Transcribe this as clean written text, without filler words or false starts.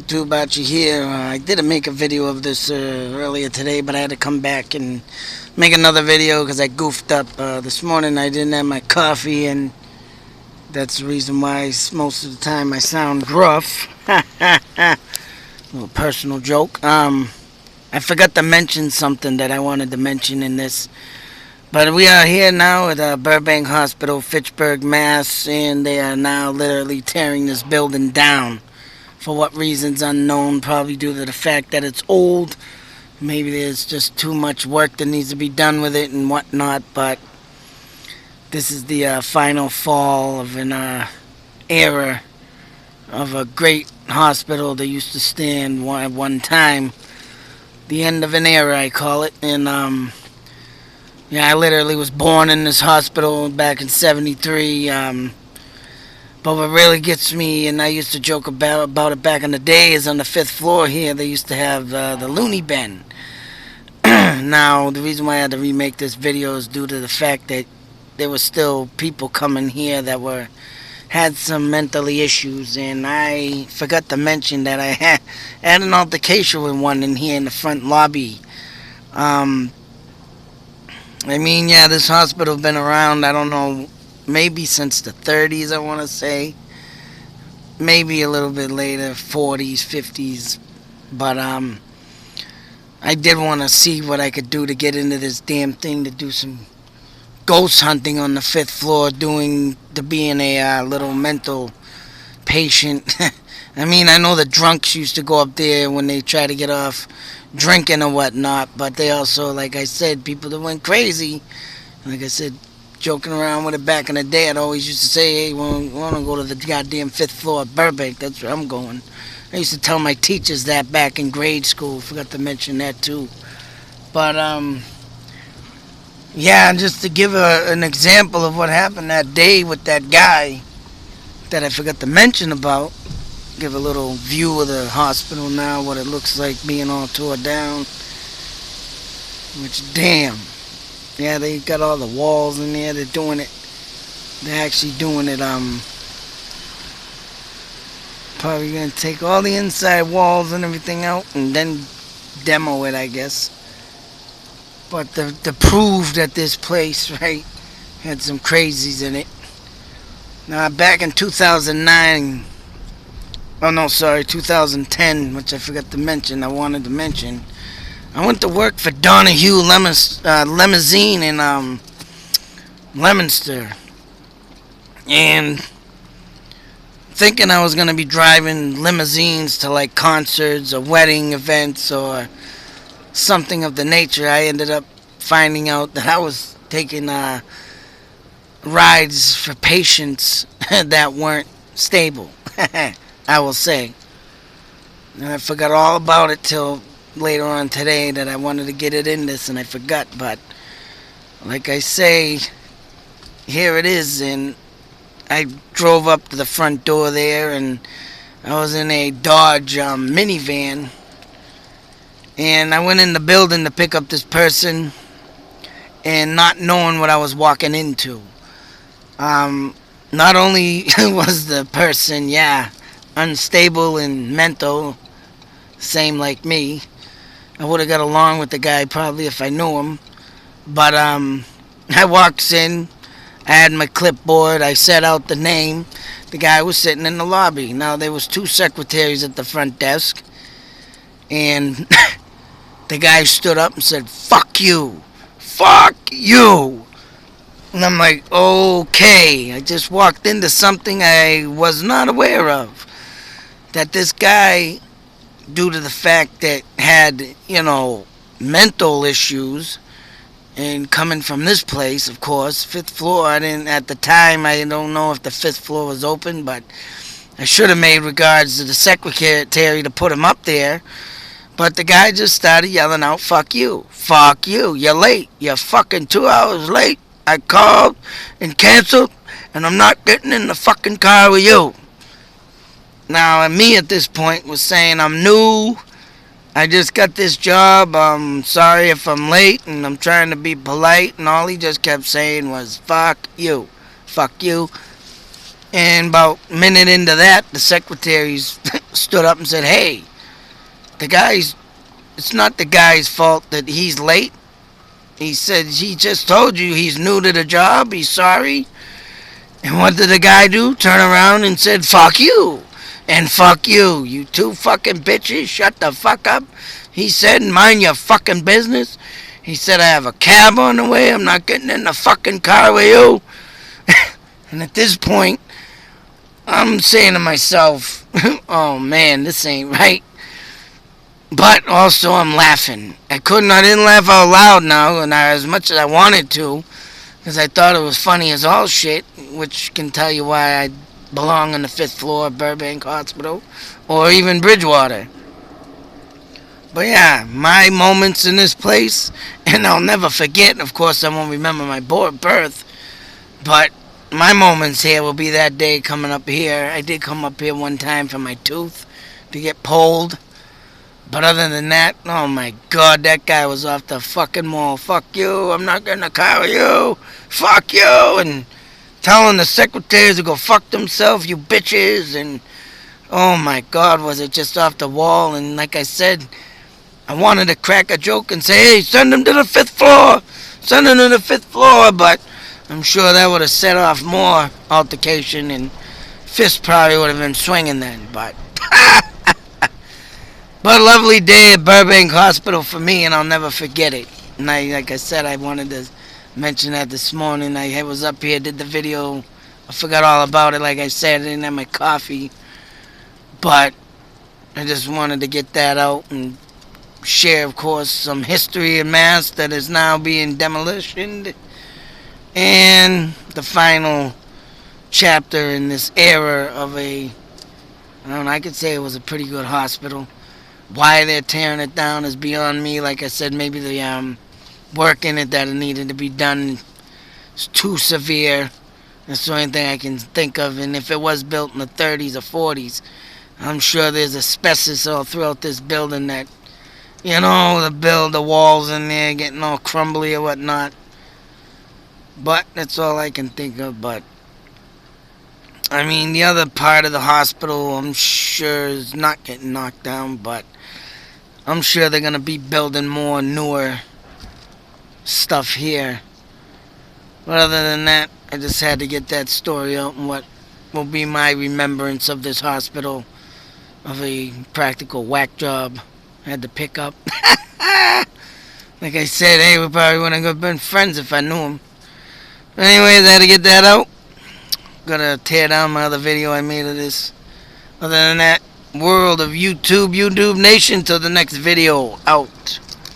Som Bitchies here. I didn't make a video of this earlier today, but I had to come back and make another video because I goofed up. This morning I didn't have my coffee, and that's the reason why most of the time I sound rough. Little personal joke. I forgot to mention something that I wanted to mention in this. But we are here now at Burbank Hospital, Fitchburg, Mass., and they are now literally tearing this building down. For what reasons unknown, probably due to the fact that it's old. Maybe there's just too much work that needs to be done with it and whatnot, but this is the final fall of an era of a great hospital that used to stand at one time. The end of an era, I call it. And yeah, I literally was born in this hospital back in '73. But what really gets me, and I used to joke about it back in the day, is on the fifth floor here, they used to have the loony bin. Now, the reason why I had to remake this video is due to the fact that there were still people coming here that had some mentally issues, and I forgot to mention that I had an altercation with one in here in the front lobby. Yeah, this hospital's been around, I don't know, maybe since the 30s, I want to say. Maybe a little bit later, 40s, 50s. But I did want to see what I could do to get into this damn thing, to do some ghost hunting on the fifth floor, to being a little mental patient. I know the drunks used to go up there when they try to get off drinking or whatnot, but they also, like I said, people that went crazy. Like I said, joking around with it back in the day, I'd always used to say, hey, we want to go to the goddamn fifth floor of Burbank. That's where I'm going. I used to tell my teachers that back in grade school. Forgot to mention that too. But yeah, just to give an example of what happened that day with that guy that I forgot to mention about. Give a little view of the hospital now, what it looks like being all tore down. Which, damn. Yeah, they got all the walls in there. They're doing it. They're actually doing it. Probably gonna take all the inside walls and everything out and then demo it, I guess. But to prove that this place, right, had some crazies in it. Now, back in 2009. Oh no, sorry, 2010, which I forgot to mention. I wanted to mention. I went to work for Donahue Limousine in Leominster, and thinking I was gonna be driving limousines to like concerts or wedding events or something of the nature, I ended up finding out that I was taking rides for patients that weren't stable. I will say. And I forgot all about it till later on today that I wanted to get it in this and I forgot. But like I say, here it is. And I drove up to the front door there, and I was in a Dodge minivan. And I went in the building to pick up this person, and not knowing what I was walking into. Not only was the person, unstable and mental, same like me. I would have got along with the guy probably if I knew him. But I walks in, I had my clipboard, I set out the name. The guy was sitting in the lobby. Now there was two secretaries at the front desk, and the guy stood up and said, "Fuck you. Fuck you." And I'm like, okay, I just walked into something I was not aware of. That this guy, due to the fact that had, mental issues, and coming from this place, of course, fifth floor, at the time, I don't know if the fifth floor was open, but I should have made regards to the secretary to put him up there. But the guy just started yelling out, "Fuck you. Fuck you. You're late. You're fucking 2 hours late. I called and canceled, and I'm not getting in the fucking car with you." Now, me at this point was saying, I'm new, I just got this job, I'm sorry if I'm late, and I'm trying to be polite, and all he just kept saying was, "Fuck you. Fuck you." And about a minute into that, the secretaries stood up and said, "Hey, the guy's, it's not the guy's fault that he's late. He said he just told you he's new to the job, he's sorry." And what did the guy do? Turn around and said, "Fuck you. And fuck you. You two fucking bitches. Shut the fuck up." He said, "Mind your fucking business." He said, "I have a cab on the way. I'm not getting in the fucking car with you." And at this point, I'm saying to myself, "Oh man, this ain't right." But also, I'm laughing. I didn't laugh out loud now, and as much as I wanted to, because I thought it was funny as all shit, which can tell you why I belong on the fifth floor of Burbank Hospital, or even Bridgewater. But yeah, my moments in this place, and I'll never forget. Of course, I won't remember my birth, but my moments here will be that day coming up here. I did come up here one time for my tooth to get pulled. But other than that, oh my god, that guy was off the fucking wall. "Fuck you, I'm not getting a car with you. Fuck you." And telling the secretaries to go fuck themselves, "You bitches." And oh my god, was it just off the wall. And like I said, I wanted to crack a joke and say, "Hey, send him to the fifth floor. Send him to the fifth floor." But I'm sure that would have set off more altercation and fists probably would have been swinging then. But a lovely day at Burbank Hospital for me, and I'll never forget it. And like I said, I wanted to mention that this morning. I was up here, did the video. I forgot all about it. Like I said, I didn't have my coffee. But I just wanted to get that out and share, of course, some history of Mass that is now being demolished. And the final chapter in this era of I don't know, I could say it was a pretty good hospital. Why they're tearing it down is beyond me. Like I said, maybe the work in it that needed to be done is too severe. That's the only thing I can think of. And if it was built in the 30s or 40s, I'm sure there's asbestos all throughout this building that, the walls in there getting all crumbly or whatnot. But that's all I can think of. But I mean, the other part of the hospital, I'm sure, is not getting knocked down, but I'm sure they're going to be building more newer stuff here. But other than that, I just had to get that story out and what will be my remembrance of this hospital, of a practical whack job I had to pick up. Like I said, hey, we probably wouldn't have been friends if I knew him. But anyways, I had to get that out. Gotta tear down my other video I made of this. Other than that, world of YouTube Nation, till the next video out.